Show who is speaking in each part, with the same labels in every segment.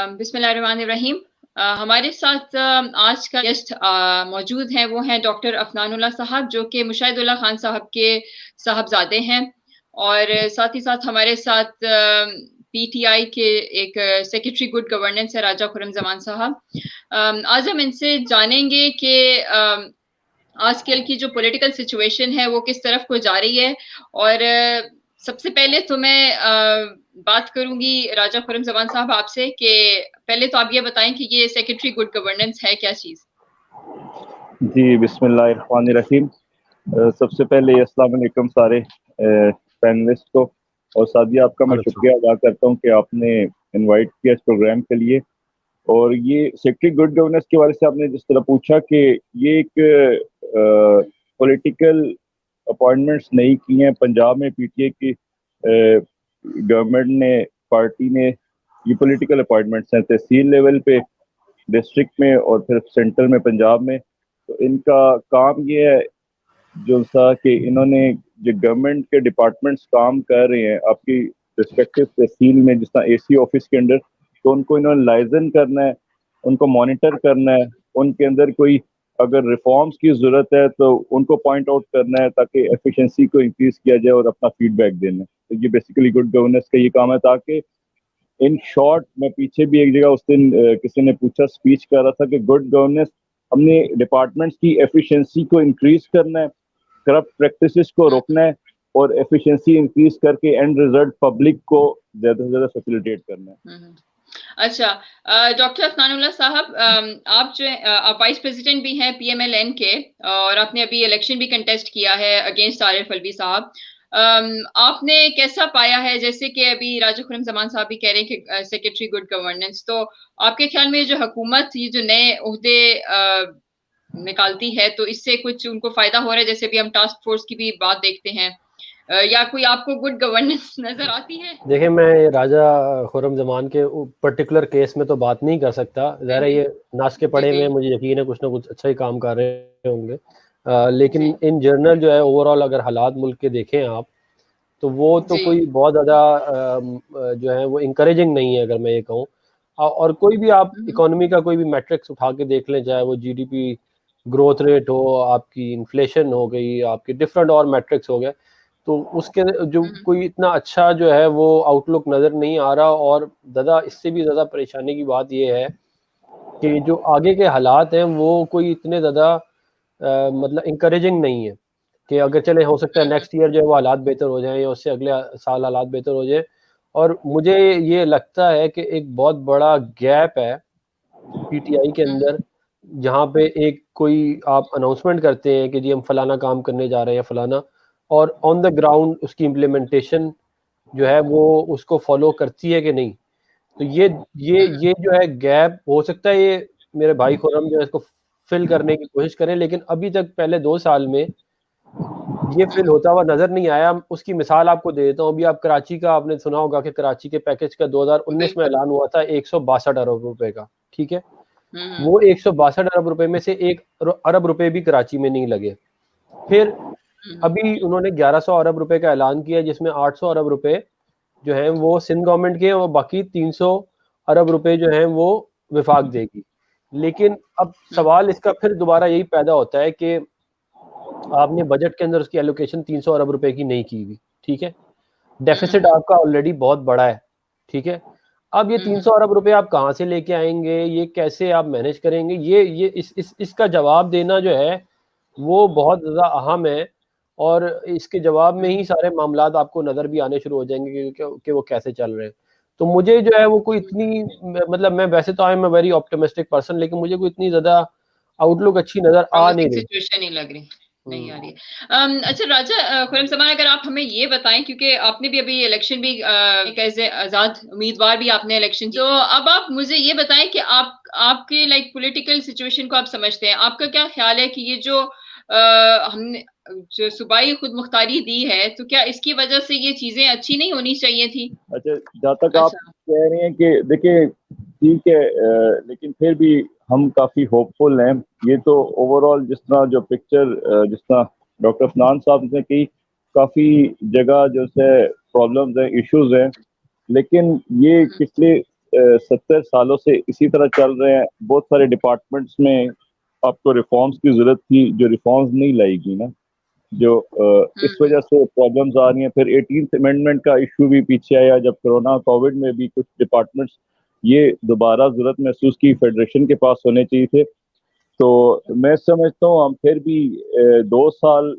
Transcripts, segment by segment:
Speaker 1: बिस्मिल्लाहिर्रहमानिर्रहीम। हमारे साथ आज का गेस्ट मौजूद हैं, वो हैं डॉक्टर अफनानुल्लाह साहब, जो कि मुशाहिदुल्लाह खान साहब के साहबजादे हैं। और साथ ही साथ हमारे साथ पीटीआई के एक सेक्रेटरी गुड गवर्नेंस है, राजा खुर्रम जमान साहब। आज हम इनसे जानेंगे कि आजकल की जो पॉलिटिकल सिचुएशन है वो किस तरफ को जा रही है। और सबसे पहले तो मैं बात करूंगी राजा खुर्रम जमान साहब आपसे कि पहले तो आप ये बताएं कि ये सेक्रेटरी गुड गवर्नेंस है क्या चीज।
Speaker 2: जी, बिस्मिल्लाहिर्रहमानिर्रहीम। सबसे पहले अस्सलाम वालेकुम सारे पैनलिस्ट को, और सादिया आपका मैं शुक्रिया अदा करता हूँ कि आपने इनवाइट किया इस प्रोग्राम के लिए। और ये सेक्रेटरी गुड गवर्नेंस के बारे से आपने जिस तरह पूछा कि ये एक पॉलिटिकल अपॉइंटमेंट्स नहीं की हैं पंजाब में, पीटीआई की गवर्नमेंट ने, पार्टी ने ये पॉलिटिकल अपॉइंटमेंट्स हैं तहसील लेवल पे, डिस्ट्रिक्ट में और फिर सेंटर में पंजाब में। तो इनका काम ये है जो सा कि इन्होंने जो गवर्नमेंट के डिपार्टमेंट्स काम कर रहे हैं आपकी रिस्पेक्टिव तहसील में, जिस तरह एसी ऑफिस के अंडर, तो उनको इन्होंने लाइजन करना है, उनको मॉनिटर करना है, उनके अंदर कोई अगर रिफॉर्म्स की ज़रूरत है तो उनको पॉइंट आउट करना है ताकि एफिशिएंसी को इंक्रीज किया जाए और अपना फीडबैक देना है। तो ये बेसिकली गुड गवर्नेंस का ये काम है। ताकि इन शॉर्ट, मैं पीछे भी एक जगह उस दिन किसी ने पूछा, स्पीच कर रहा था कि गुड गवर्नेंस हमने डिपार्टमेंट्स की एफिशिएंसी को इंक्रीज करना है, करप्ट प्रैक्टिसेस को रोकना है और एफिशिएंसी इंक्रीज करके एंड रिजल्ट पब्लिक को ज्यादा से ज्यादा फैसिलिटेट करना है।
Speaker 1: अच्छा, डॉक्टर अफनानुल्लाह साहब, आप जो आप वाइस प्रेसिडेंट भी हैं पीएमएलएन के, और आपने अभी इलेक्शन भी कंटेस्ट किया है अगेंस्ट आरिफ अलवी साहब। आपने कैसा पाया है, जैसे कि अभी राजा खुर्रम जमान साहब भी कह रहे हैं कि सेक्रेटरी गुड गवर्नेंस, तो आपके ख्याल में जो हुकूमत ये जो नए ओहदे निकालती है तो इससे कुछ उनको फायदा हो रहा है? जैसे भी हम टास्क फोर्स की भी बात देखते हैं, या कोई आपको गुड गवर्नेंस नजर आती है?
Speaker 3: देखिए, मैं राजा खुर्रम जमान के पर्टिकुलर केस में तो बात नहीं कर सकता, ज़रा ये नाश के पड़े में मुझे यकीन है कुछ ना कुछ अच्छा ही काम कर रहे होंगे। लेकिन इन जनरल जो है ओवरऑल अगर हालात मुल्क के देखें आप, तो वो तो कोई बहुत ज़्यादा जो है वो इंकरेजिंग नहीं है, अगर मैं ये कहूँ। और कोई भी आप इकोनॉमी का कोई भी मैट्रिक्स उठा के देख लें, चाहे वो जीडीपी ग्रोथ रेट हो, आपकी इन्फ्लेशन हो गई, आपके डिफरेंट और मैट्रिक्स हो गए, तो उसके जो कोई इतना अच्छा जो है वो आउटलुक नज़र नहीं आ रहा। और ज़्यादा, इससे भी ज़्यादा परेशानी की बात ये है कि जो आगे के हालात हैं वो कोई इतने ज़्यादा मतलब इंकरेजिंग नहीं है कि अगर चले, हो सकता है नेक्स्ट ईयर जो है वो हालात बेहतर हो जाएं या उससे अगले साल हालात बेहतर हो जाए। और मुझे ये लगता है कि एक बहुत बड़ा गैप है पीटीआई के अंदर, जहाँ पे एक कोई आप अनाउंसमेंट करते हैं कि जी हम फलाना काम करने जा रहे हैं फलाना, और ऑन द ग्राउंड उसकी इम्प्लीमेंटेशन जो है वो उसको फॉलो करती है कि नहीं। तो ये जो है गैप, हो सकता है ये मेरे भाई खुर्रम जो है इसको फिल करने की कोशिश करें, लेकिन अभी तक पहले 2 साल में ये फिल होता हुआ नजर नहीं आया। उसकी मिसाल आपको दे देता हूँ। अभी आप कराची का, आपने सुना होगा कि कराची के पैकेज का 2019 में ऐलान हुआ था 162 अरब रुपए का, ठीक है। वो 162 अरब रुपए में से 1 अरब रुपए भी कराची में नहीं लगे। फिर अभी उन्होंने 1100 अरब रुपए का ऐलान किया, जिसमें 800 अरब रुपए जो हैं वो सिंध गवर्नमेंट के, और बाकी 300 अरब रुपए जो हैं वो विफाक देगी। लेकिन अब सवाल इसका फिर दोबारा यही पैदा होता है कि आपने बजट के अंदर उसकी एलोकेशन 300 अरब रुपए की नहीं की हुई, ठीक है। डेफिसिट आपका ऑलरेडी बहुत बड़ा है, ठीक है। अब ये 300 अरब रुपए आप कहाँ से लेके आएंगे, ये कैसे आप मैनेज करेंगे, ये इसका जवाब देना जो है वो बहुत ज़्यादा अहम है। और इसके जवाब में ही सारे मामलात आपको नज़र भी आने शुरू हो जाएंगे कि वो कैसे चल रहे हैं। तो मुझे जो है वो कोई इतनी, मतलब मैं वैसे तो I am a very optimistic person, लेकिन मुझे कोई इतनी ज़्यादा आउटलुक अच्छी नज़र आ नहीं रही,
Speaker 1: सिचुएशन नहीं लग रही, नहीं आ रही है। अच्छा राजा खुर्रम जमान, अगर आप हमें ये बताएं, क्योंकि आपने भी अभी इलेक्शन भी एक ऐसे आजाद उम्मीदवार भी आपने इलेक्शन, तो अब आप मुझे ये बताएं कि आपके लाइक पॉलिटिकल सिचुएशन को आप समझते हैं, आपका क्या ख्याल है कि ये जो हमने जो सूबाई खुद मुख्तारी दी है, तो क्या इसकी वजह से ये चीजें अच्छी नहीं होनी चाहिए थी?
Speaker 2: अच्छा, जहाँ तक आप कह रहे हैं कि देखिए ठीक है, लेकिन फिर भी हम काफ़ी होपफुल हैं। ये तो ओवरऑल जिस तरह जो पिक्चर, जिस तरह डॉक्टर अफनान साहब ने की, काफ़ी जगह जो है प्रॉब्लम्स हैं, इश्यूज हैं, लेकिन ये पिछले 70 सालों से इसी तरह चल रहे हैं। बहुत सारे डिपार्टमेंट्स में आपको रिफॉर्म्स की जरूरत थी, जो रिफॉर्म्स नहीं लाएगी ना, जो इस वजह से प्रॉब्लम्स आ रही हैं। फिर 18th अमेंडमेंट का इशू भी पीछे आया, जब कोरोना कोविड में भी कुछ डिपार्टमेंट्स ये दोबारा जरूरत महसूस की, फेडरेशन के पास होने चाहिए थे। तो मैं समझता हूँ हम फिर भी 2 साल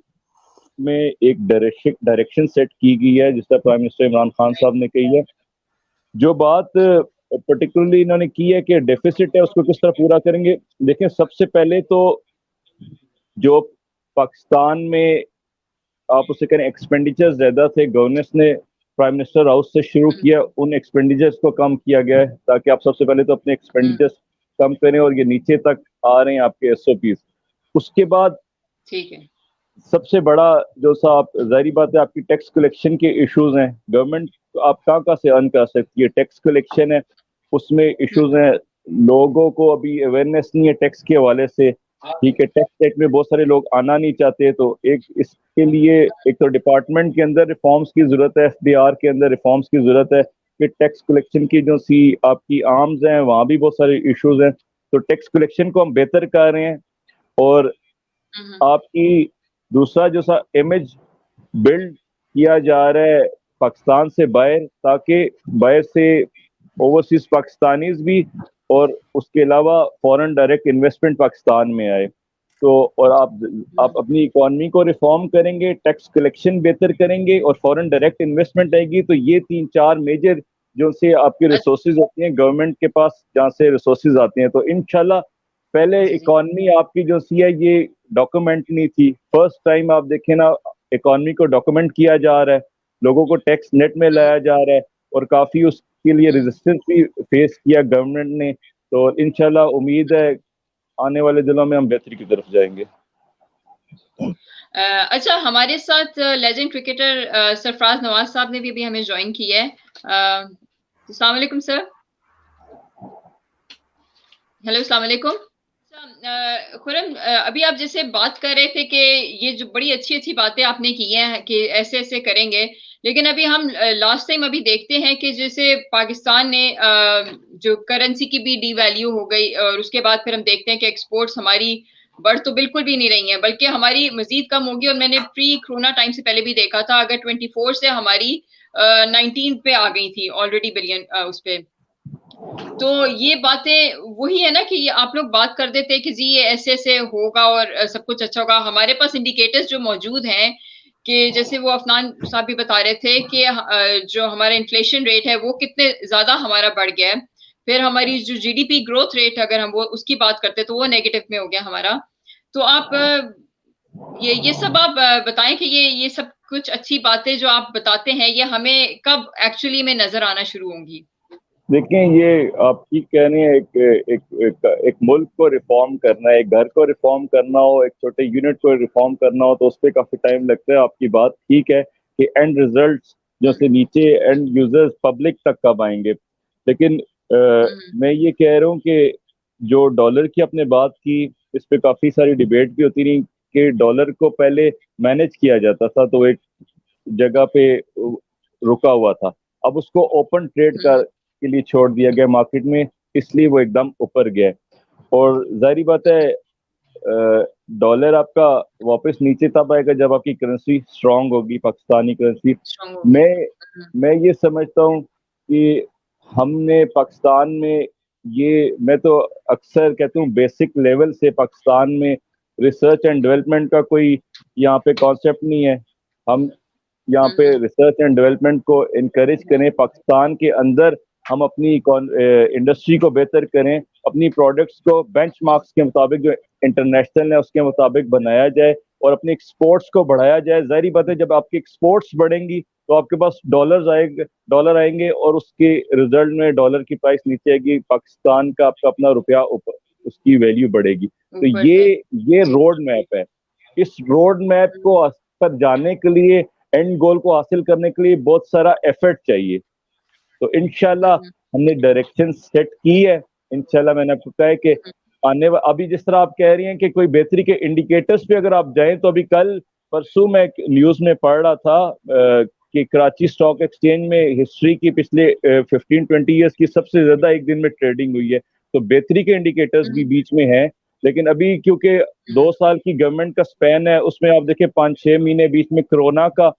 Speaker 2: में एक डायरेक्शन सेट की गई है, जिसका प्राइम मिनिस्टर इमरान खान साहब ने कही है। जो बात पर्टिकुलरली इन्होंने की है कि डेफिसिट है उसको किस तरह पूरा करेंगे। देखिए, सबसे पहले तो जो पाकिस्तान में आप उसे करें एक्सपेंडिचर ज्यादा थे, गवर्नेंस ने प्राइम मिनिस्टर हाउस से शुरू किया, उन एक्सपेंडिचर्स को कम किया गया है ताकि आप सबसे पहले तो अपने एक्सपेंडिचर्स कम करें, और ये नीचे तक आ रहे हैं आपके एसओपीज। उसके बाद
Speaker 1: ठीक है,
Speaker 2: सबसे बड़ा जो साहब जाहिर बात है आपकी टैक्स कलेक्शन के इश्यूज हैं। गवर्नमेंट आप कहाँ से अर्न कर सकती है, टैक्स कलेक्शन है, उसमें इश्यूज हैं। लोगों को अभी अवेयरनेस नहीं है टैक्स के हवाले से, ठीक है। टैक्स सेट में बहुत सारे लोग आना नहीं चाहते, तो एक इसके लिए एक तो डिपार्टमेंट के अंदर रिफॉर्म्स की जरूरत है, एफडीआर के अंदर रिफॉर्म्स की जरूरत है। फिर टैक्स कलेक्शन की जो सी आपकी आर्म्स हैं वहाँ भी बहुत सारे इश्यूज हैं, तो टैक्स कलेक्शन को हम बेहतर कर रहे हैं। और आपकी दूसरा जो सा इमेज बिल्ड किया जा रहा है पाकिस्तान से बाहर, ताकि बाहर से ओवरसीज पाकिस्तानीज भी और उसके अलावा फॉरेन डायरेक्ट इन्वेस्टमेंट पाकिस्तान में आए। तो और आप अपनी इकोनॉमी को रिफॉर्म करेंगे, टैक्स कलेक्शन बेहतर करेंगे और फॉरेन डायरेक्ट इन्वेस्टमेंट आएगी, तो ये 3-4 मेजर जो से आपके रिसोर्सेज होती हैं गवर्नमेंट के पास, जहाँ से रिसोर्सेज आते हैं, तो इंशाल्लाह पहले इकोनॉमी आपकी जो सी है ये डॉक्यूमेंट नहीं थी। फर्स्ट टाइम आप देखें ना, इकोनॉमी को डॉक्यूमेंट किया जा रहा है, लोगों को टैक्स नेट में लाया जा रहा है, और काफी उसके लिए रेजिस्टेंस भी फेस किया गवर्नमेंट ने। तो इंशाल्लाह उम्मीद है आने वाले दिनों में हम बेहतरी की तरफ जाएंगे।
Speaker 1: अच्छा, हमारे साथ लेजेंड क्रिकेटर सरफराज नवाज साहब ने भी हमें ज्वाइन किया है। अस्सलाम वालेकुम सर। हेलो, अस्सलाम वालेकुम। खुरम, अभी आप जैसे बात कर रहे थे कि ये जो बड़ी अच्छी अच्छी बातें आपने की हैं कि ऐसे ऐसे करेंगे, लेकिन अभी हम लास्ट टाइम अभी देखते हैं कि जैसे पाकिस्तान ने जो करेंसी की भी डीवैल्यू हो गई, और उसके बाद फिर हम देखते हैं कि एक्सपोर्ट्स हमारी बढ़ तो बिल्कुल भी नहीं रही हैं, बल्कि हमारी मजीद कम होगी। और मैंने प्री कोरोना टाइम से पहले भी देखा था, अगर 24 से हमारी 19 पे आ गई थी ऑलरेडी बिलियन उस पे। तो ये बातें वही है ना कि ये आप लोग बात कर देते हैं कि जी ये ऐसे ऐसे होगा और सब कुछ अच्छा होगा। हमारे पास इंडिकेटर्स जो मौजूद हैं, कि जैसे वो अफनान साहब भी बता रहे थे कि जो हमारा इन्फ्लेशन रेट है वो कितने ज्यादा हमारा बढ़ गया है। फिर हमारी जो जीडीपी ग्रोथ रेट, अगर हम वो उसकी बात करते हैं तो वो नेगेटिव में हो गया हमारा। तो आप ये सब आप बताएं कि ये सब कुछ अच्छी बातें जो आप बताते हैं, ये हमें कब एक्चुअली में नजर आना शुरू होंगी?
Speaker 2: देखिए, ये आप ठीक कह रहे हैं, एक मुल्क को रिफॉर्म करना है, एक घर को रिफॉर्म करना हो, एक छोटे यूनिट को रिफॉर्म करना हो, तो उस पर काफी टाइम लगता है। आपकी बात ठीक है कि एंड रिजल्ट्स जो से नीचे एंड यूजर्स पब्लिक तक कब आएंगे। लेकिन मैं ये कह रहा हूँ कि जो डॉलर की आपने बात की, इस पे काफी सारी डिबेट भी होती रही कि डॉलर को पहले मैनेज किया जाता था तो एक जगह पे रुका हुआ था, अब उसको ओपन ट्रेड का के लिए छोड़ दिया गया मार्केट में, इसलिए वो एकदम ऊपर गया। और जाहिर बात है डॉलर आपका वापस नीचे तब आएगा जब आपकी करेंसी स्ट्रांग होगी, पाकिस्तानी करेंसी। मैं ये समझता हूँ कि हमने पाकिस्तान में मैं तो अक्सर कहता हूँ बेसिक लेवल से पाकिस्तान में रिसर्च एंड डेवलपमेंट का कोई यहाँ पे कॉन्सेप्ट नहीं है। हम यहाँ पे रिसर्च एंड डेवलपमेंट को इनकरेज करें, पाकिस्तान के अंदर हम अपनी इंडस्ट्री को बेहतर करें, अपनी प्रोडक्ट्स को बेंचमार्क्स के मुताबिक जो इंटरनेशनल है उसके मुताबिक बनाया जाए और अपने एक्सपोर्ट्स को बढ़ाया जाए। जाहिर बात है जब आपकी एक्सपोर्ट्स बढ़ेंगी तो आपके पास डॉलर आएंगे और उसके रिजल्ट में डॉलर की प्राइस नीचे आएगी, पाकिस्तान का आपका अपना रुपया ऊपर, उसकी वैल्यू बढ़ेगी। तो ये रोड मैप है। इस रोड मैप को पर जाने के लिए, एंड गोल को हासिल करने के लिए बहुत सारा एफर्ट चाहिए। तो इंशाल्लाह हमने डायरेक्शन सेट की है। इंशाल्लाह मैंने आपको कहा है कि अभी जिस तरह आप कह रही हैं कि कोई बेहतरी के इंडिकेटर्स पे अगर आप जाएं, तो अभी कल परसों मैं न्यूज में पढ़ रहा था कि कराची स्टॉक एक्सचेंज में हिस्ट्री की पिछले 15-20 ईयर्स की सबसे ज्यादा एक दिन में ट्रेडिंग हुई है, तो बेहतरी के इंडिकेटर्स भी बीच में हैं। लेकिन अभी क्योंकि 2 साल की गवर्नमेंट का स्पैन है, उसमें आप देखें 5-6 महीने बीच में कोरोना का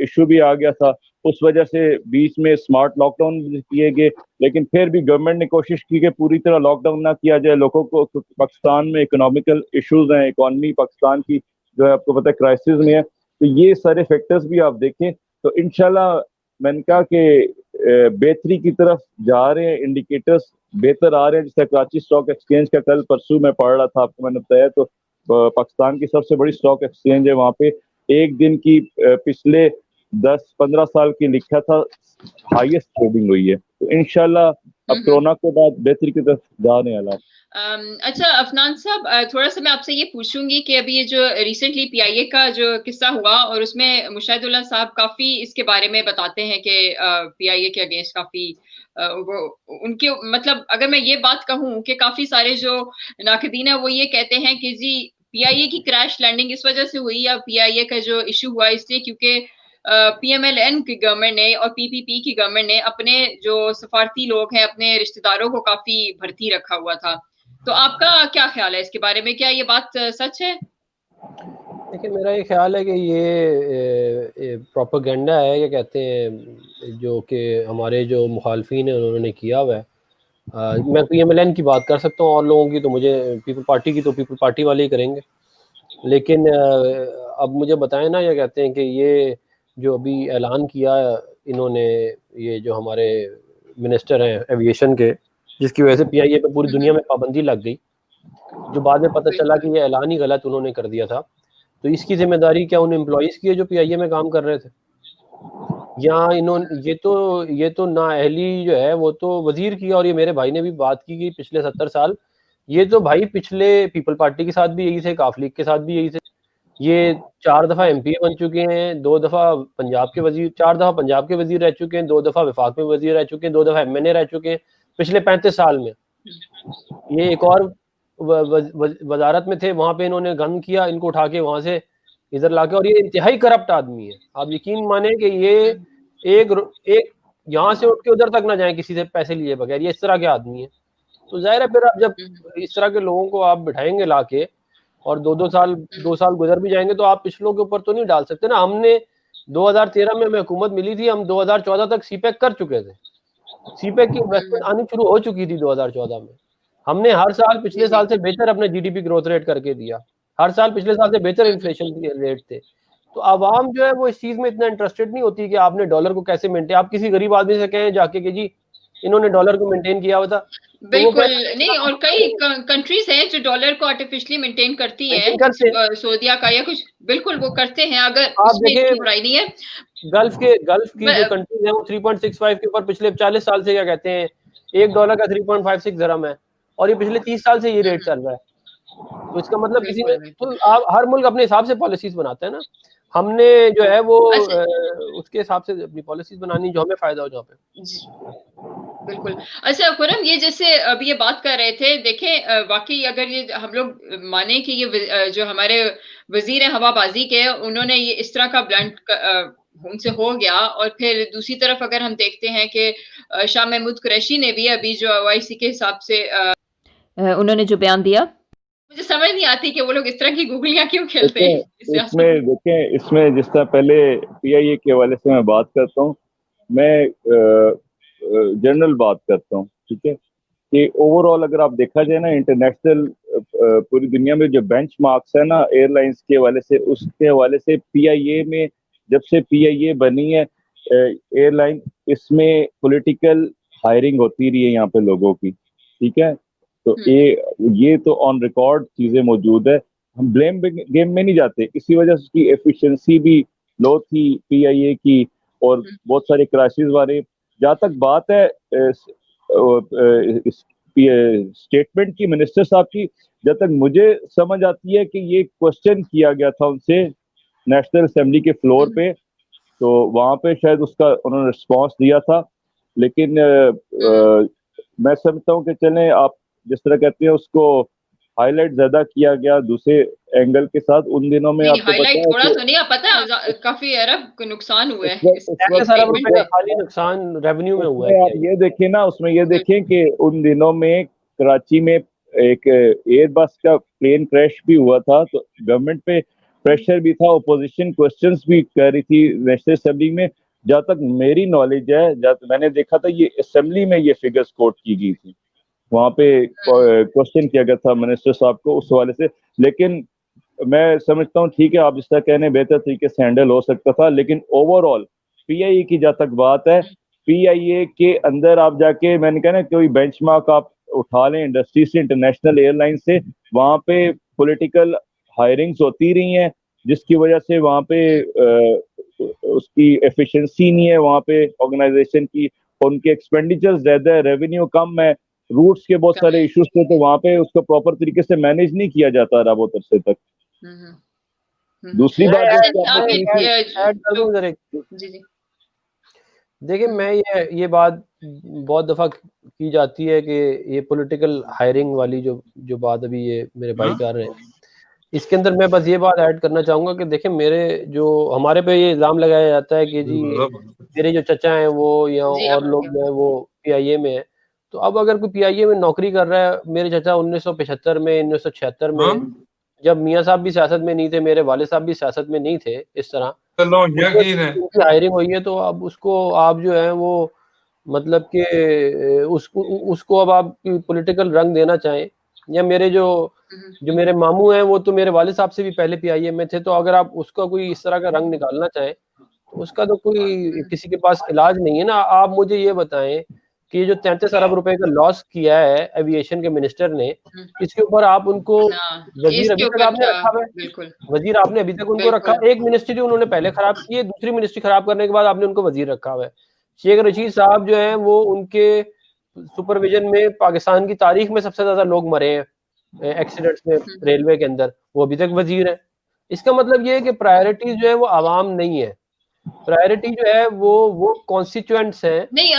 Speaker 2: इशू भी आ गया था, उस वजह से बीच में स्मार्ट लॉकडाउन किए गए, लेकिन फिर भी गवर्नमेंट ने कोशिश की कि पूरी तरह लॉकडाउन ना किया जाए लोगों को। पाकिस्तान में इकोनॉमिकल इश्यूज हैं, इकॉनमी पाकिस्तान की जो है आपको पता है क्राइसिस में है, तो ये सारे फैक्टर्स भी आप देखें तो इंशाल्लाह मैंने कहा कि बेहतरी की तरफ जा रहे हैं, इंडिकेटर्स बेहतर आ रहे हैं। जैसे कराची स्टॉक एक्सचेंज का कल परसों मैं पढ़ रहा था, आपको मैंने बताया, तो पाकिस्तान की सबसे बड़ी स्टॉक एक्सचेंज है, वहाँ पे एक दिन की पिछले 10-15 साल की लिखा था हाईएस्ट ट्रेडिंग हुई है। तो इंशाल्लाह अब कोरोना के बाद बेहतरी की तरफ जा रहे हैं हालात।
Speaker 1: अच्छा अफनान साहब, थोड़ा सा मैं आपसे ये पूछूंगी कि अभी ये जो रिसेंटली पीआईए का जो किस्सा हुआ और उसमें मुशाहिदुल्लाह साहब काफी इसके बारे में बताते हैं कि पीआईए के अगेंस्ट काफी वो उनके मतलब अगर मैं ये बात कहूं कि काफी सारे जो नाकदीन है वो ये कहते हैं कि जी पीआईए की क्रैश लैंडिंग इस वजह से हुई या पीआईए का जो इशू हुआ इसलिए क्योंकि पीएमएलएन की गवर्नमेंट ने और पीपीपी की गवर्नमेंट ने अपने जो सफारती लोग हैं अपने रिश्तेदारों को काफी भर्ती रखा हुआ था। तो आपका क्या ख्याल है इसके बारे में, क्या ये बात सच है?
Speaker 3: देखिए मेरा ये ख्याल है कि ये प्रोपेगेंडा है, ये कहते हैं जो कि हमारे जो मुखालफिन हैं उन्होंने किया हुआ है। मैं पीएमएलएन की बात कर सकता हूँ, और लोगों की तो मुझे पीपल पार्टी की तो पीपल पार्टी वाले ही करेंगे। लेकिन अब मुझे बताएं ना, ये कहते हैं कि ये जो अभी ऐलान किया इन्होंने, ये जो हमारे मिनिस्टर हैं एविएशन के, जिसकी वजह से पीआईए पे पूरी दुनिया में पाबंदी लग गई, जो बाद में पता चला कि ये ऐलान ही गलत उन्होंने कर दिया था, तो इसकी जिम्मेदारी क्या उन एम्प्लॉइज की है जो पीआईए में काम कर रहे थे, या इन्होंने ये तो नाअहली जो है वो तो वजीर की। और ये मेरे भाई ने भी बात की कि पिछले 70 साल ये तो भाई पिछले पीपल पार्टी के साथ भी यही थे, काफ लीग के साथ भी यही थे। ये 4 दफा एमपी बन चुके हैं, 2 दफा पंजाब के वजीर, 4 दफा पंजाब के वजीर रह चुके हैं, 2 दफा विफाक में वजीर रह चुके हैं, 2 दफा एमएनए रह चुके हैं पिछले 35 साल में। ये एक और वजारत में थे, वहां पे इन्होंने गन किया, इनको उठा के वहां से इधर लाके, और ये इंतहाई करप्ट आदमी है। आप यकीन माने कि ये एक यहाँ से उठ के उधर तक ना जाए किसी से पैसे लिए बगैर, ये इस तरह के आदमी है। तो जाहिर है फिर आप जब इस तरह के लोगों को आप बिठाएंगे लाके और 2 साल गुजर भी जाएंगे तो आप पिछलों के ऊपर तो नहीं डाल सकते ना। हमने 2013 में हमें हुकूमत मिली थी, हम 2014 तक सीपैक कर चुके थे, सीपैक की इन्वेस्टमेंट आनी शुरू हो चुकी थी 2014 में। हमने हर साल पिछले साल से बेहतर अपने जीडीपी ग्रोथ रेट करके दिया, हर साल पिछले साल से बेहतर इन्फ्लेशन रेट थे। तो आवाम जो है वो इस चीज में इतना इंटरेस्टेड नहीं होती कि आपने डॉलर को कैसे मेंटेन, आप किसी गरीब आदमी से कहें जाके कि जी इन्होंने डॉलर को मेंटेन किया हुआ था,
Speaker 1: बिल्कुल नहीं। और कई कंट्रीज हैं जो डॉलर को आर्टिफिशियली मेंटेन करती है, सऊदीया का या कुछ, बिल्कुल वो करते हैं, अगर
Speaker 3: आप देखिए
Speaker 1: बुराई नहीं है।
Speaker 3: गल्फ की जो कंट्रीज हैं वो 3.65 के ऊपर पिछले 40 साल से क्या कहते हैं $1 का 3.56 दिरहम है, और ये पिछले 30 साल से ये रेट चल रहा है। तो इसका मतलब किसी ने तो आप हर मुल्क अपने हिसाब से पॉलिसीज बनाता है ना, हमने जो है वो उसके हिसाब से अपनी पॉलिसीज बनानी जो हमें फायदा हो जहाँ पे।
Speaker 1: बिल्कुल। अच्छा खुरम, ये जैसे अभी ये बात कर रहे थे, देखें वाकई अगर ये हम लोग माने कि ये जो हमारे वजीर हवाबाजी के, उन्होंने ये इस तरह का ब्लंट उनसे हो गया, और फिर दूसरी तरफ अगर हम देखते हैं कि शाह महमूद कुरैशी ने भी अभी जो ओआईसी के हिसाब से उन्होंने जो बयान दिया, मुझे समझ नहीं आती कि वो लोग इस तरह की गुगलियां क्यों खेलते हैं।
Speaker 2: इसमें देखें, इसमें जिस तरह पहले पीआईए के हवाले से मैं बात करता हूँ, मैं जनरल बात करता हूँ, ठीक है, कि ओवरऑल अगर आप देखा जाए ना इंटरनेशनल पूरी दुनिया में जो बेंचमार्क्स है ना एयरलाइंस के हवाले से, उसके हवाले से पीआईए में, जब से पीआईए बनी है एयरलाइन, इसमें पॉलिटिकल हायरिंग होती रही है यहाँ पे लोगों की, ठीक है। तो ये तो ऑन रिकॉर्ड चीजें मौजूद है, हम ब्लेम गेम में नहीं जाते। इसी वजह से उसकी एफिशिएंसी भी लो थी पीआईए की, और बहुत सारे क्राइसिस वाले। जहाँ तक बात है स्टेटमेंट की मिनिस्टर साहब की, जब तक मुझे समझ आती है कि ये क्वेश्चन किया गया था उनसे नेशनल असेंबली के फ्लोर पे, तो वहां पे शायद उसका उन्होंने रिस्पांस दिया था। लेकिन मैं समझता हूँ कि चलें, आप जिस तरह कहते हैं उसको हाईलाइट ज्यादा किया गया दूसरे एंगल के साथ उन दिनों में।
Speaker 1: नहीं,
Speaker 2: आपको पता
Speaker 1: हाईलाइट
Speaker 2: है
Speaker 1: थोड़ा
Speaker 2: कि
Speaker 1: तो नहीं, पता है काफी अरब को नुकसान हुआ है इस
Speaker 3: ₹30 अरब
Speaker 1: स्टेटमेंट में।
Speaker 3: का खाली नुकसान रेवेन्यू में हुआ है।
Speaker 2: उसमें आप ये देखिए ना, उसमें ये देखें कि उन दिनों में कराची में एक एयरबस का प्लेन क्रैश भी हुआ था, तो गवर्नमेंट पे प्रेशर भी था, ओपोजिशन क्वेश्चंस भी कर रही थी नेशनल असेंबली में। जहाँ तक मेरी नॉलेज है, जहाँ मैंने देखा था, ये असेंबली में ये फिगर्स कोट की गई थी, वहाँ पे क्वेश्चन किया गया था मिनिस्टर साहब को उस हवाले से। लेकिन मैं समझता हूँ ठीक है, आप जिस तरह कहने बेहतर तरीके से हैंडल हो सकता था, लेकिन ओवरऑल पीआईए की जहाँ तक बात है, पीआईए के अंदर आप जाके, मैंने कहा ना, कोई बेंचमार्क आप उठा लें इंडस्ट्री से, इंटरनेशनल एयरलाइन से, वहाँ पे पॉलिटिकल हायरिंग्स होती रही हैं, जिसकी वजह से वहाँ पे उसकी एफिशिएंसी नहीं है वहाँ पे ऑर्गेनाइजेशन की, उनके एक्सपेंडिचर्स ज्यादा है, रेवेन्यू कम है, रूट्स के बहुत सारे इश्यूज थे, तो वहाँ पे उसको प्रॉपर तरीके से मैनेज नहीं किया जाता अरबों तरसे तक। दूसरी बात
Speaker 3: देखिए, मैं ये बात बहुत दफा की जाती है कि ये पॉलिटिकल हायरिंग वाली जो बात अभी ये मेरे भाई कर रहे हैं, इसके अंदर मैं बस ये बात ऐड करना चाहूंगा कि देखें, हमारे पे ये इल्जाम लगाया जाता है कि जी मेरे जो चचा हैं वो या और लोग जो है वो पीआईए में है। तो अब अगर कोई पीआईए में नौकरी कर रहा है, मेरे चचा 1975 में 1976 में, जब मियाँ साहब भी सियासत में नहीं थे, मेरे वाले साहब भी सियासत में नहीं थे, इस तरह उनकी हायरिंग हुई है, तो अब उसको आप जो है वो मतलब कि उसको अब आप पॉलिटिकल रंग देना चाहें, या जो मेरे मामू हैं वो तो मेरे वाले साहब से भी पहले पीआईए में थे, तो अगर आप उसका कोई इस तरह का रंग निकालना चाहें तो उसका तो कोई किसी के पास इलाज नहीं है ना। आप मुझे ये बताएं कि ये जो 33 अरब रुपए का लॉस किया है एविएशन के मिनिस्टर ने, इसके ऊपर आप उनको वजीर अभी तक आपने रखा है, वजीर आपने अभी तक उनको रखा, एक मिनिस्ट्री उन्होंने पहले खराब की है, दूसरी मिनिस्ट्री खराब करने के बाद आपने उनको वजीर रखा हुआ है। शेख रशीद साहब जो है वो उनके सुपरविजन में पाकिस्तान की तारीख में सबसे ज्यादा लोग मरे हैं एक्सीडेंट्स में रेलवे के अंदर, वो अभी तक वजीर है। इसका मतलब ये है कि प्रायोरिटी जो है वो आवाम नहीं है, प्रायोरिटी जो है वो कॉन्स्टिट्यूएंट्स है।
Speaker 1: नहीं,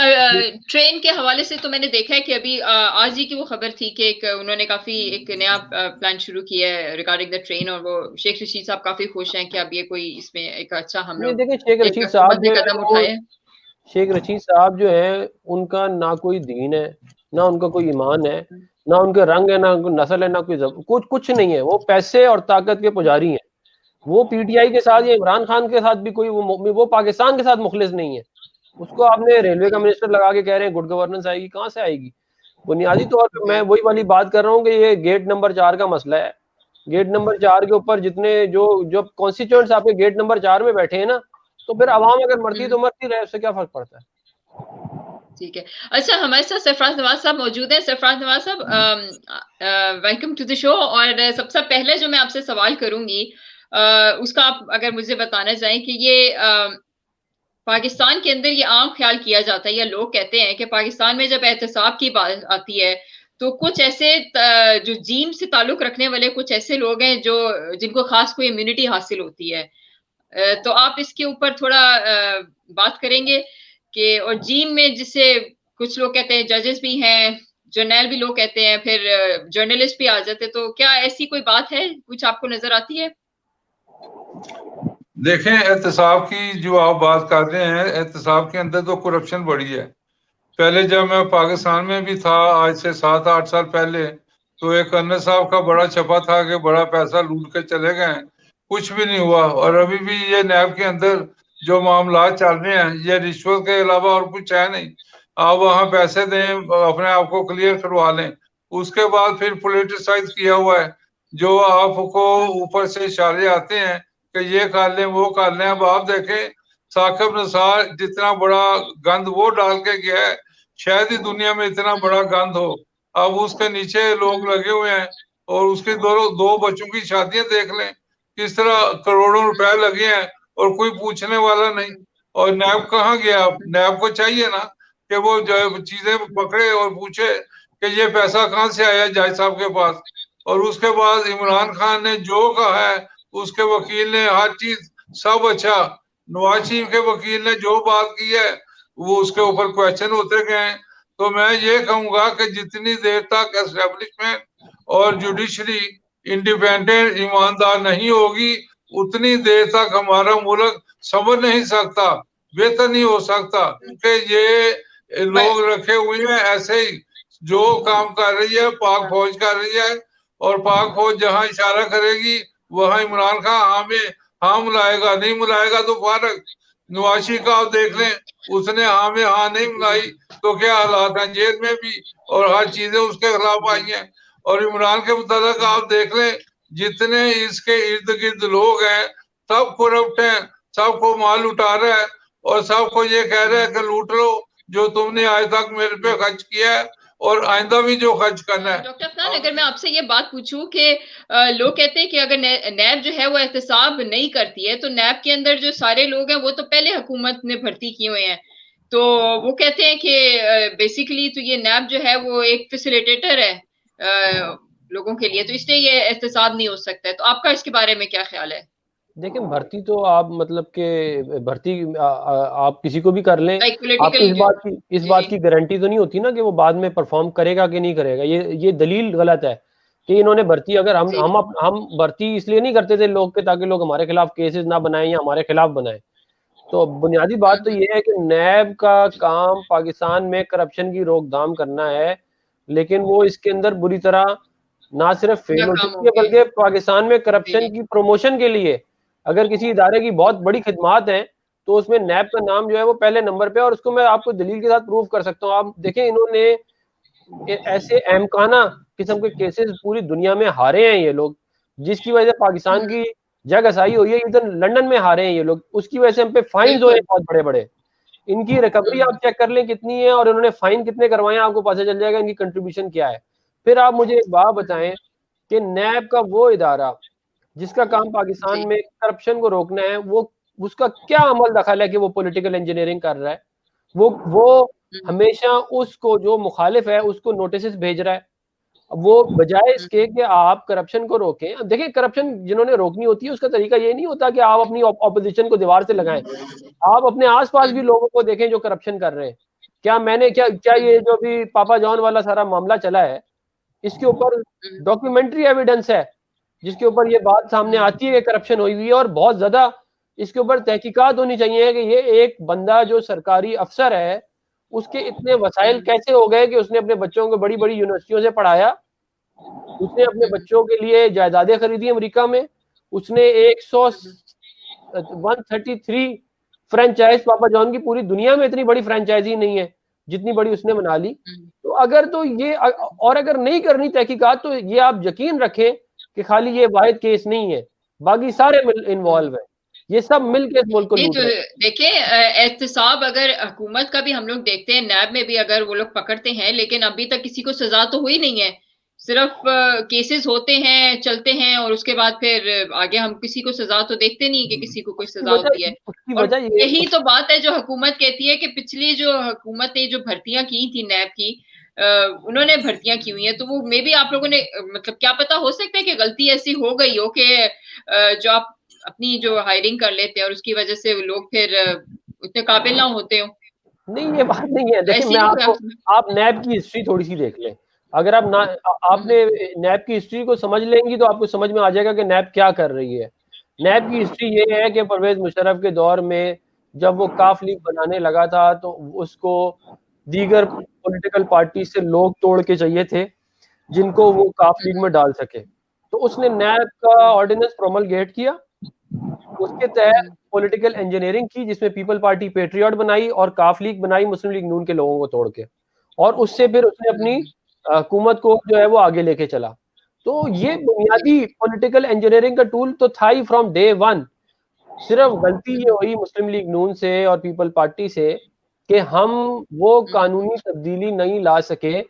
Speaker 1: ट्रेन के हवाले से तो मैंने देखा है कि अभी आज ही की वो खबर थी कि उन्होंने काफी एक नया प्लान शुरू किया है रिगार्डिंग द ट्रेन, और वो शेख रशीद साहब काफी खुश हैं कि अब ये कोई इसमें एक अच्छा हम लोग
Speaker 3: देखिए, शेख रशीद साहब जो है उनका ना कोई दीन है, ना उनका कोई ईमान है, ना उनके रंग है, ना उनकी नस्ल है, ना कोई कुछ नहीं है। वो पैसे और ताकत के पुजारी हैं। वो पीटीआई के साथ या इमरान खान के साथ भी कोई वो पाकिस्तान के साथ मुखलिस नहीं है। उसको आपने रेलवे का मिनिस्टर लगा के कह रहे हैं गुड गवर्नेंस आएगी, कहाँ से आएगी? बुनियादी तौर पर मैं वही वाली बात कर रहा हूँ कि ये गेट नंबर 4 का मसला है। गेट नंबर 4 के ऊपर जितने जो कॉन्स्टिट्यूएंट्स आपके गेट नंबर 4 में बैठे हैं ना, तो फिर आवाम अगर मरती तो मरती रहे, उससे क्या फर्क पड़ता है?
Speaker 1: ठीक है। अच्छा, हमारे साथ सरफराज नवाज साहब मौजूद हैं। सरफराज नवाज साहब, वेलकम टू द शो। और सबसे पहले जो मैं आपसे सवाल करूंगी उसका आप अगर मुझे बताना चाहें कि ये पाकिस्तान के अंदर ये आम ख्याल किया जाता है या लोग कहते हैं कि पाकिस्तान में जब एहतसाब की बात आती है तो कुछ ऐसे जो जीम से ताल्लुक रखने वाले कुछ ऐसे लोग हैं जिनको खास कोई इम्यूनिटी हासिल होती है। तो आप इसके ऊपर थोड़ा बात करेंगे कि, और जीम में जिसे कुछ लोग कहते हैं जजेस भी हैं, जर्नल भी लोग कहते हैं, फिर जर्नलिस्ट भी आ जाते हैं, तो क्या ऐसी कोई बात है, कुछ आपको नजर आती है?
Speaker 4: देखें, एहतसाब की जो आप बात कर रहे हैं, एहतसाब के अंदर तो करप्शन बड़ी है। पहले जब मैं पाकिस्तान में भी था, आज से 7-8 साल पहले, तो एक कर्नल साहब का बड़ा छपा था कि बड़ा पैसा लूट के चले गए, कुछ भी नहीं हुआ। और अभी भी ये नैब के अंदर जो मामला चल रहे हैं, ये रिश्वत के अलावा और कुछ है नहीं। आप वहाँ पैसे दें, अपने आप को क्लियर करवा लें, उसके बाद फिर पॉलिटिसाइज किया हुआ है। जो आपको ऊपर से इशारे आते हैं कि ये कर लें, वो कर लें। अब आप देखें, साकिब निसार जितना बड़ा गंद वो डाल के गया है, शायद ही दुनिया में इतना बड़ा गंद हो। अब उसके नीचे लोग लगे हुए हैं, और उसके दो बच्चों की शादियां देख लें, किस तरह करोड़ों रुपए लगे हैं और कोई पूछने वाला नहीं। और नैब कहाँ गया? नैब को चाहिए ना कि वो जो चीजें पकड़े और पूछे कि ये पैसा कहाँ से आया जज साहब के पास। और उसके बाद इमरान खान ने जो कहा है, उसके वकील ने हर चीज सब अच्छा, नवाज शरीफ के वकील ने जो बात की है वो उसके ऊपर क्वेश्चन होते गए। तो मैं ये कहूंगा कि जितनी देर तक एस्टेब्लिशमेंट और जुडिशरी इंडिपेंडेंट ईमानदार नहीं होगी, उतनी देर तक हमारा मुल्क संभल नहीं सकता, बेहतर नहीं हो सकता। क्योंकि ये लोग रखे हुए हैं ऐसे ही, जो काम कर रही है पाक फौज कर रही है, और पाक फौज जहां इशारा करेगी वहां इमरान खान हाँ मिलाएगा, नहीं मिलाएगा तो फारक। नवाशी का आप देख लें, उसने हाँ में हाँ नहीं मिलाई तो क्या हालात हैं जेल में भी, और हर चीजें उसके खिलाफ आई हैं। और इमरान के मुताबिक आप देख लें, जितने इसके इर्द गिर्द लोग हैं सब करप्ट हैं, सबको माल उठा रहा है, और सबको ये कह रहा है कि लूट लो जो तुमने आज तक मेरे पे खर्च किया है और आइंदा भी जो खर्च करना है।
Speaker 1: डॉक्टर अफनान, अगर मैं आपसे ये बात पूछूं कि लोग कहते हैं कि अगर नैब जो है वो एहतसाब नहीं करती है, तो नैब के अंदर जो सारे लोग हैं वो तो पहले हुकूमत ने भर्ती किए हुए हैं, तो वो कहते हैं कि बेसिकली तो ये नैब जो है वो एक फैसिलिटेटर है लोगों के लिए, तो इसलिए ये एहतसाब नहीं हो सकता है। तो आपका इसके बारे में क्या ख्याल है?
Speaker 3: देखिए, भर्ती तो आप मतलब के भर्ती आप किसी को भी कर लें, आपको इस बात की गारंटी तो नहीं होती ना कि वो बाद में परफॉर्म करेगा कि नहीं करेगा। ये दलील गलत है कि इन्होंने भर्ती, अगर हम भर्ती इसलिए नहीं करते थे लोग के ताकि लोग हमारे खिलाफ केसेस ना बनाएं या हमारे खिलाफ बनाएं। तो बुनियादी बात तो ये है कि नैब का काम पाकिस्तान में करप्शन की रोकथाम करना है, लेकिन वो इसके अंदर बुरी तरह ना सिर्फ फेल हो चुकी है बल्कि पाकिस्तान में करप्शन की प्रमोशन के लिए अगर किसी इदारे की बहुत बड़ी खिदमात है तो उसमें नैब का नाम जो है वो पहले नंबर पे है, और उसको मैं आपको दलील के साथ प्रूव कर सकता हूँ। आप देखें, इन्होंने ऐसे अहमकाना किस्म के केसेस पूरी दुनिया में हारे हैं ये लोग, जिसकी वजह से पाकिस्तान की जग असाई हुई है। इधर लंदन में हारे हैं ये लोग, उसकी वजह से हम पे फाइन हुए बहुत बड़े बड़े। इनकी रिकवरी आप चेक कर लें कितनी है और इन्होंने फाइन कितने करवाए, आपको पता चल जाएगा इनकी कंट्रीब्यूशन क्या है। फिर आप मुझे एक बात बताएं कि नैब का वो इदारा जिसका काम पाकिस्तान में करप्शन को रोकना है, वो उसका क्या अमल दखल है कि वो पॉलिटिकल इंजीनियरिंग कर रहा है? वो हमेशा उसको जो मुखालिफ है उसको नोटिस भेज रहा है। वो बजाय इसके कि आप करप्शन को रोकें। देखिए, करप्शन जिन्होंने रोकनी होती है उसका तरीका ये नहीं होता कि आप अपनी ऑपोजिशन को दीवार से लगाएं, आप अपने आसपास भी लोगों को देखें जो करप्शन कर रहे हैं। क्या ये जो भी पापा जॉन वाला सारा मामला चला है, इसके ऊपर डॉक्यूमेंट्री एविडेंस है जिसके ऊपर ये बात सामने आती है कि करप्शन हुई हुई है, और बहुत ज्यादा इसके ऊपर तहकीकात होनी चाहिए कि ये एक बंदा जो सरकारी अफसर है उसके इतने वसाइल कैसे हो गए कि उसने अपने बच्चों को बड़ी बड़ी यूनिवर्सिटियों से पढ़ाया, उसने अपने बच्चों के लिए जायदादें खरीदी अमेरिका में, उसने 133 फ्रेंचाइज, पापा जॉन की पूरी दुनिया में इतनी बड़ी फ्रेंचाइजी नहीं है जितनी बड़ी उसने बना ली। तो अगर तो ये, और अगर नहीं करनी तहकीकात तो ये आप यकीन रखें कि खाली ये वाहिद केस नहीं है, बाकी सारे इन्वॉल्व है, ये सब मिलकर इस मुल्क को लूट रहे हैं।
Speaker 1: देखिए, एहतसाब अगर हुकूमत का भी हम लोग देखते हैं, नैब में भी अगर वो लोग पकड़ते हैं, लेकिन अभी तक किसी को सजा तो हुई नहीं है, सिर्फ केसेस होते हैं, चलते हैं, और उसके बाद फिर आगे हम किसी को सजा तो देखते नहीं कि किसी को कोई सजा होती है। और यही तो बात है जो हुकूमत कहती है कि पिछली जो हुकूमत ने जो भर्तियां की थी नैब की, उन्होंने भर्तियां की हुई हैं, तो वो मे भी आप लोगों ने, मतलब क्या पता, हो सकता है कि गलती ऐसी हो गई हो कि जो आप अपनी जो हायरिंग कर लेते हैं और उसकी वजह से लोग फिर उतने काबिल ना होते हो।
Speaker 3: नहीं, ये बात नहीं है। देखिए, मैं आप नैब की हिस्ट्री थोड़ी सी देख लें। अगर आपने नैब की हिस्ट्री को समझ लेंगी तो आपको समझ में आ जाएगा कि नैब क्या कर रही है। नैब की हिस्ट्री ये है कि परवेज मुशर्रफ के दौर में जब वो काफ लीग बनाने लगा था तो उसको दीगर पॉलिटिकल पार्टी से लोग तोड़ के चाहिए थे जिनको वो काफ लीग में डाल सके, तो उसने नैब का ऑर्डिनेंस प्रोमलगेट किया, उसके तहत पॉलिटिकल इंजीनियरिंग की जिसमें पीपल पार्टी पेट्रियट बनाई और काफ लीग बनाई मुस्लिम लीग नून के लोगों को तोड़ के, और उससे फिर उसने अपनी हुकूमत को जो है वो आगे लेके चला। तो ये बुनियादी पॉलिटिकल इंजीनियरिंग का टूल तो था ही फ्रॉम डे वन। सिर्फ गलती ये हुई मुस्लिम लीग नून से और पीपल पार्टी से कि हम वो कानूनी तब्दीली नहीं ला सके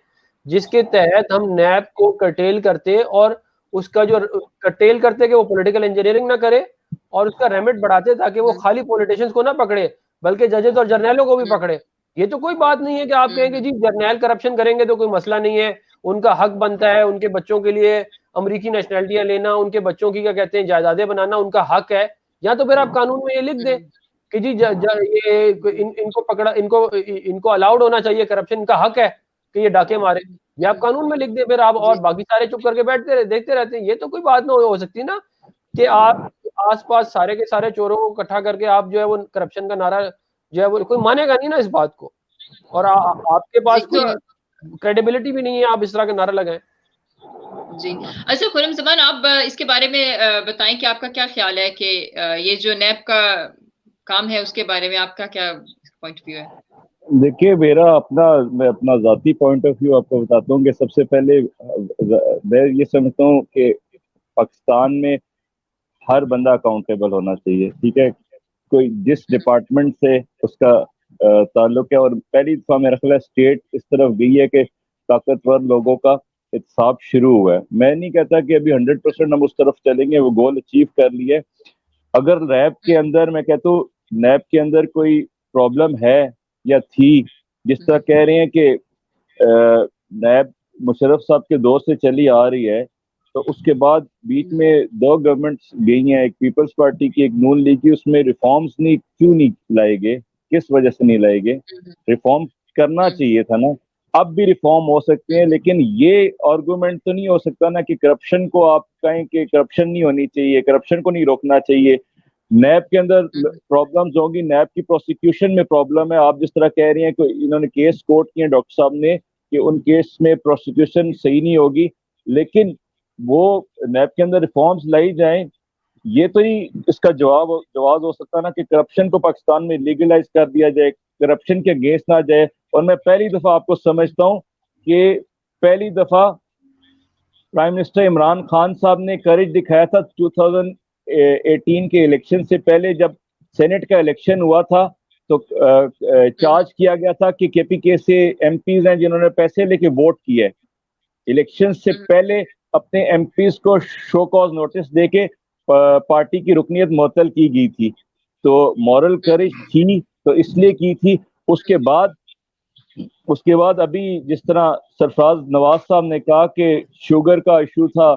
Speaker 3: जिसके तहत हम नैब को कर्टेल करते, और उसका जो कर्टेल करते कि वो पॉलिटिकल इंजीनियरिंग ना करे और उसका रेमिट बढ़ाते ताकि वो खाली पॉलिटिशियंस को ना पकड़े बल्कि जजेस और जर्नैलों को भी पकड़े। ये तो कोई बात नहीं है कि आप कहेंगे जी जर्नैल करप्शन करेंगे तो कोई मसला नहीं है, उनका हक बनता है उनके बच्चों के लिए अमेरिकी नेशनैलिटियां लेना, उनके बच्चों की क्या कहते हैं जायदादें बनाना, उनका हक है। या तो फिर आप कानून में ये लिख दें कि जी इनको पकड़ा, इनको अलाउड होना चाहिए करप्शन, इनका हक है कि ये डाके मारे। ये आप कानून में लिख दें फिर आप, और बाकी सारे चुप करके बैठते देखते रहते हैं। ये तो कोई बात ना हो सकती ना कि आप आसपास सारे के सारे चोरों को इकट्ठा करके आप जो है वो करप्शन का नारा जो है वो, कोई मानेगा नहीं ना इस बात को, और आपके पास कोई क्रेडिबिलिटी भी नहीं है, आप इस तरह का नारा लगाएं।
Speaker 1: जी, अच्छा खुर्रम ज़मान, आप इसके बारे में बताएं कि आपका क्या ख्याल है कि ये जो नैब का काम है उसके बारे में आपका क्या पॉइंट ऑफ व्यू है?
Speaker 2: देखिए, मैं अपना ज़ाती पॉइंट ऑफ व्यू आपको बताता हूँ कि सबसे पहले मैं ये समझता हूँ कि पाकिस्तान में हर बंदा अकाउंटेबल होना चाहिए, ठीक है। कोई जिस डिपार्टमेंट से उसका ताल्लुक है, और पहली दफा मेरा ख्याल स्टेट इस तरफ गई है कि ताकतवर लोगों का एहतसाब शुरू हुआ है। मैं नहीं कहता कि अभी 100% हम उस तरफ चलेंगे, वो गोल अचीव कर लिए। अगर नैब के अंदर, मैं कहता हूँ नैब के अंदर कोई प्रॉब्लम है या थी, जिस तरह कह रहे हैं कि नैब मुशर्रफ साहब के दौर से चली आ रही है, तो उसके बाद बीच में 2 गवर्नमेंट्स गई हैं, एक पीपल्स पार्टी की, एक नून लीग की, उसमें रिफॉर्म्स क्यों नहीं लाए गए, किस वजह से नहीं लाए गए? रिफॉर्म करना चाहिए था ना। अब भी रिफॉर्म हो सकते हैं, लेकिन ये आर्गूमेंट तो नहीं हो सकता ना कि करप्शन को आप कहें कि करप्शन नहीं होनी चाहिए, करप्शन को नहीं रोकना चाहिए। नैब के अंदर प्रॉब्लम्स होंगी, नैब की प्रोसिक्यूशन में प्रॉब्लम है। आप जिस तरह कह रही हैं कि इन्होंने केस कोर्ट किए डॉक्टर साहब ने कि उन केस में प्रोसिक्यूशन सही नहीं होगी, लेकिन वो नैब के अंदर रिफॉर्म्स लाई जाएं, ये तो ही इसका जवाब हो सकता है ना कि करप्शन को पाकिस्तान में लीगलाइज कर दिया जाए, करप्शन के अगेंस्ट ना जाए। और मैं पहली दफा आपको समझता हूँ कि पहली दफा प्राइम मिनिस्टर इमरान खान साहब ने करेज दिखाया था 2018 के इलेक्शन से पहले, जब सेनेट का इलेक्शन हुआ था, तो चार्ज किया गया था कि केपीके से एमपीज हैं जिन्होंने पैसे लेके वोट किए। इलेक्शन से पहले अपने एमपीज को शो कॉज नोटिस देके पार्टी की रुकनियत मुअत्तल की गई थी। तो मॉरल करेज थी तो इसलिए की थी। उसके बाद अभी जिस तरह सरफराज नवाज साहब ने कहा कि शुगर का इशू था,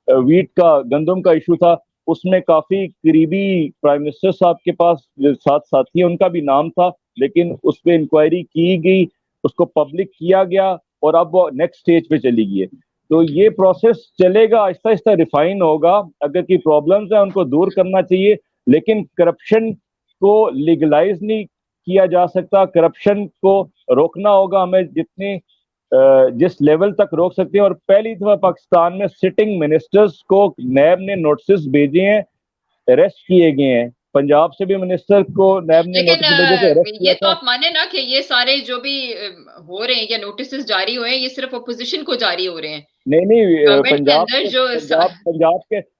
Speaker 2: वीट का, गंदम का इशू था, उसमें काफी करीबी प्राइम मिनिस्टर साहब के पास जो साथी है उनका भी नाम था, लेकिन उस पर इंक्वायरी की गई, उसको पब्लिक किया गया और अब वो नेक्स्ट स्टेज पे चली गई है। तो ये प्रोसेस चलेगा, आहिस्ता आहिस्ता रिफाइन होगा। अगर की प्रॉब्लम्स है उनको दूर करना चाहिए, लेकिन करप्शन को लीगलाइज नहीं किया जा सकता। करप्शन को रोकना होगा हमें जिस लेवल तक रोक सकते हैं। और पहली दफा पाकिस्तान में सिटिंग मिनिस्टर्स को नैब ने नोटिस भेजे हैं, अरेस्ट किए गए हैं। पंजाब से भी मिनिस्टर को नैब ने नोटिस भेजे थे, अरेस्ट किया
Speaker 1: ये तो
Speaker 2: था।
Speaker 1: आप माने ना कि ये सारे जो भी हो रहे हैं या नोटिस जारी हुए हैं, ये सिर्फ अपोजिशन को जारी हो रहे हैं।
Speaker 2: नहीं,
Speaker 1: गवर्नमेंट के अंदर जो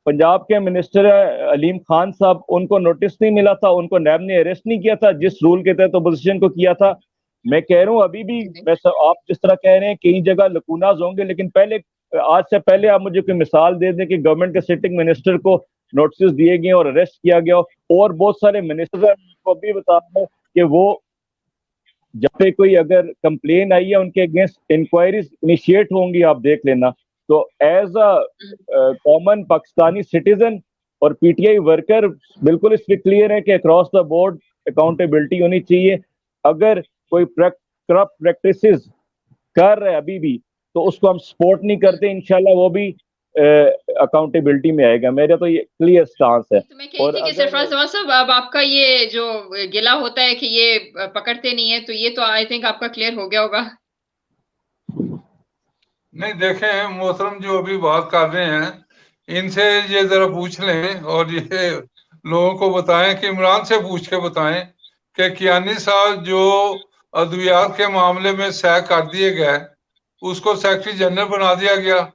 Speaker 2: पंजाब के मिनिस्टर अलीम खान साहब, उनको नोटिस नहीं मिला था, उनको नैब ने अरेस्ट नहीं किया था जिस रूल के तहत अपोजिशन को किया था। मैं कह रहा हूँ अभी भी आप जिस तरह कह रहे हैं कई जगह लकूनाज होंगे, लेकिन आज से पहले आप मुझे कोई मिसाल दे दें कि गवर्नमेंट के सिटिंग मिनिस्टर को नोटिस दिए गए और अरेस्ट किया गया। और बहुत सारे मिनिस्टर को भी बता रहा हूं कि वो जब पे कोई अगर कंप्लेन आई है उनके अगेंस्ट इंक्वायरीज इनिशिएट होंगी, आप देख लेना। तो as a common Pakistani citizen और पीटीआई वर्कर बिल्कुल इस पर क्लियर है कि अक्रॉस द बोर्ड अकाउंटेबिलिटी होनी चाहिए। अगर कोई करप्ट प्रैक्टिसेस कर रहे अभी भी तो उसको हम सपोर्ट नहीं करते, इंशाल्लाह वो भी अकाउंटेबिलिटी में आएगा। मेरा तो ये क्लियर स्टांस है।
Speaker 1: तो मैं कही थी कि सरफराज नवाज साहब, अब आपका ये जो गिला होता है कि ये पकड़ते नहीं है, तो ये तो आई थिंक आपका क्लियर हो गया होगा।
Speaker 4: नहीं, देखें मोहतरम जो अभी बात कर रहे हैं, इनसे ये जरा पूछ लें और ये लोगों को बताएं कि इमरान से पूछ के बताएं कि कियानी साहब जो अद्वियात के मामले में सैक कर दिए गए, उसको सेक्रेटरी जनरल बना दिया गया,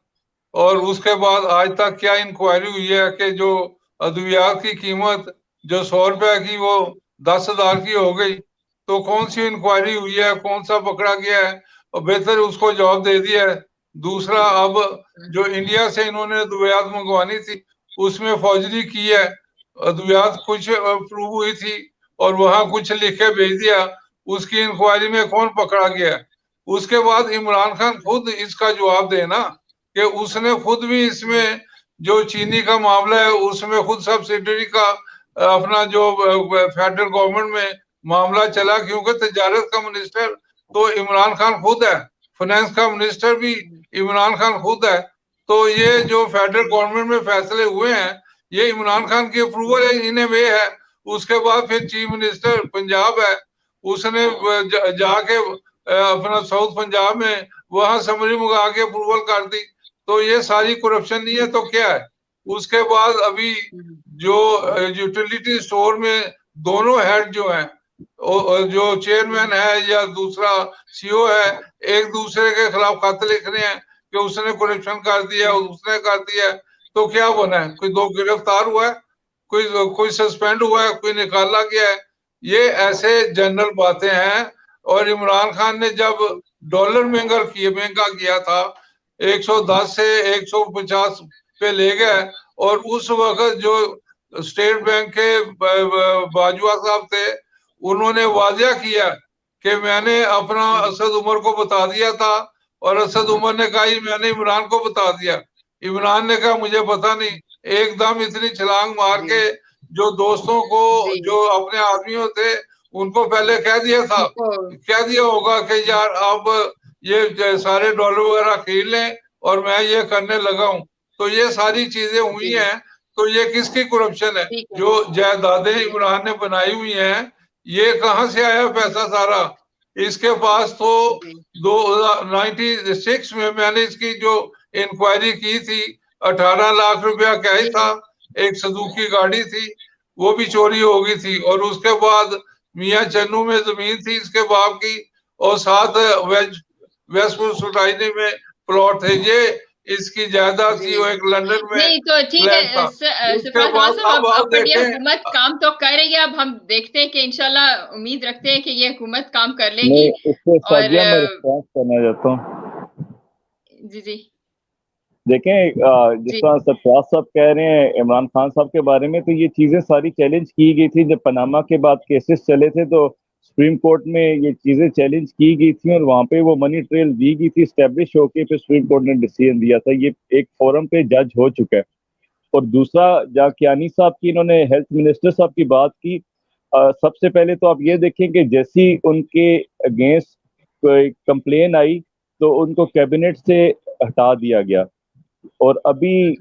Speaker 4: और उसके बाद आज तक क्या इंक्वायरी हुई है कि जो अद्वियात की कीमत जो 100 रुपए की वो 10,000 की हो गई? तो कौन सी इंक्वायरी हुई है, कौन सा पकड़ा गया है? और बेहतर उसको जवाब दे दिया है। दूसरा, अब जो इंडिया से इन्होंने अद्वियात मंगवानी थी उसमें फौजरी की है, अद्वियात कुछ प्रूव हुई थी और वहां कुछ लिख के भेज दिया, उसकी इंक्वायरी में कौन पकड़ा गया? उसके बाद इमरान खान खुद इसका जवाब देना कि उसने खुद भी इसमें जो चीनी का मामला है उसमें खुद सब्सिडरी का अपना जो फेडरल गवर्नमेंट में मामला चला, क्योंकि तजारत का मिनिस्टर तो इमरान खान खुद है, फाइनेंस का मिनिस्टर भी इमरान खान खुद है। तो ये जो फेडरल गवर्नमेंट में फैसले हुए हैं ये इमरान खान की अप्रूवल है, इन्हें वे है। उसके बाद फिर चीफ मिनिस्टर पंजाब है, उसने जाके अपना साउथ पंजाब में वहां समरी मंगा के अप्रूवल कर दी। तो ये सारी करप्शन नहीं है तो क्या है। उसके बाद अभी जो यूटिलिटी स्टोर में दोनों हेड जो हैं, जो चेयरमैन है या दूसरा सीईओ है, एक दूसरे के खिलाफ खत लिख रहे हैं कि उसने करप्शन कर दिया, उसने कर दिया। तो क्या बना है, कोई दो गिरफ्तार हुआ है, कोई सस्पेंड हुआ है, कोई निकाला गया है। ये ऐसे जनरल बातें हैं। और इमरान खान ने जब डॉलर महंगा किया था 110 से 150 पे ले गए, और उस वक्त जो स्टेट बैंक के बाजवा साहब थे उन्होंने वादा किया कि मैंने अपना असद उमर को बता दिया था, और असद उमर ने कहा मैंने इमरान को बता दिया। इमरान ने कहा मुझे पता नहीं। एकदम इतनी छलांग मार के जो दोस्तों को, जो अपने आदमियों थे, उनको पहले कह दिया था, कह दिया होगा कि यार अब ये सारे डॉलर वगैरह खरीद लें और मैं ये करने लगा हूं। तो ये सारी चीजें हुई हैं। तो ये किसकी करप्शन है? जो जायदादें इमरान ने बनाई हुई हैं, ये कहां से आया पैसा सारा? इसके पास तो 1996 में मैंने इसकी जो इंक्वायरी की थी 18 लाख रुपया क्या ही था, एक सुजुकी गाड़ी थी वो भी चोरी हो गई थी। और उसके बाद मियां चन्नू में जमीन थी इसके बाप की, और साथ वेस्टपुर सोसाइटी में प्लॉट थे। ये इसकी जायदाद थी, वो एक लंदन में
Speaker 1: नहीं तो ठीक है अब ये हुकूमत काम तो कर रही है। अब हम देखते हैं कि इंशाल्लाह उम्मीद रखते हैं कि ये हुकूमत काम कर लेगी।
Speaker 2: और मैं रिस्पॉन्स करना चाहता हूँ।
Speaker 1: जी
Speaker 2: देखें, जिस तरह सरफराज साहब कह रहे हैं इमरान खान साहब के बारे में, तो ये चीजें सारी चैलेंज की गई थी। जब पनामा के बाद केसेस चले थे तो सुप्रीम कोर्ट में ये चीजें चैलेंज की गई थी, और वहां पे वो मनी ट्रेल दी गई थी, स्टैब्लिश होके फिर सुप्रीम कोर्ट ने डिसीजन दिया था। ये एक फोरम पे जज हो चुका है। और दूसरा, जाकियानी साहब की, इन्होंने हेल्थ मिनिस्टर साहब की बात की। सबसे पहले तो आप ये देखें कि जैसी उनके अगेंस्ट कोई कंप्लेन आई तो उनको कैबिनेट से हटा दिया गया। और अभी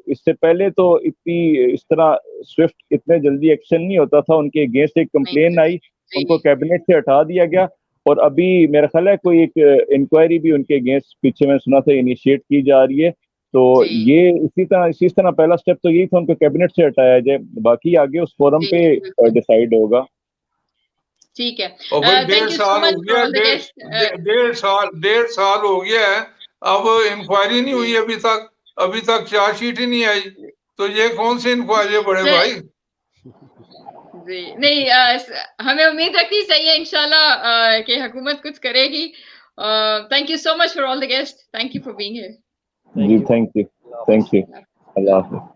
Speaker 2: इससे पहले तो इतनी इस तरह स्विफ्ट इतने जल्दी एक्शन नहीं होता था। उनके अगेंस्ट एक कंप्लेन आई, उनको कैबिनेट से हटा दिया गया। और अभी मेरा ख्याल है कोई एक इंक्वायरी भी उनके अगेंस्ट पीछे मैं सुना था इनिशिएट की जा रही है। तो ये इसी तरह पहला स्टेप तो यही था, उनको कैबिनेट से हटाया जाए, बाकी आगे उस फोरम पे डिसाइड होगा।
Speaker 1: ठीक है।
Speaker 4: और भाई 1.5 साल हो गया, 1.5 साल हो गया है, अब इंक्वायरी नहीं हुई अभी तक चार्जशीट ही नहीं आई। तो ये कौन सी इंक्वायरी है बड़े भाई?
Speaker 1: जी नहीं, हमें उम्मीद रखनी चाहिए इंशाल्लाह कि हुकूमत कुछ करेगी। Thank you so much for all the guest. Thank you for being here.
Speaker 2: जी थैंक यू। अल्लाह हाफ़िज़।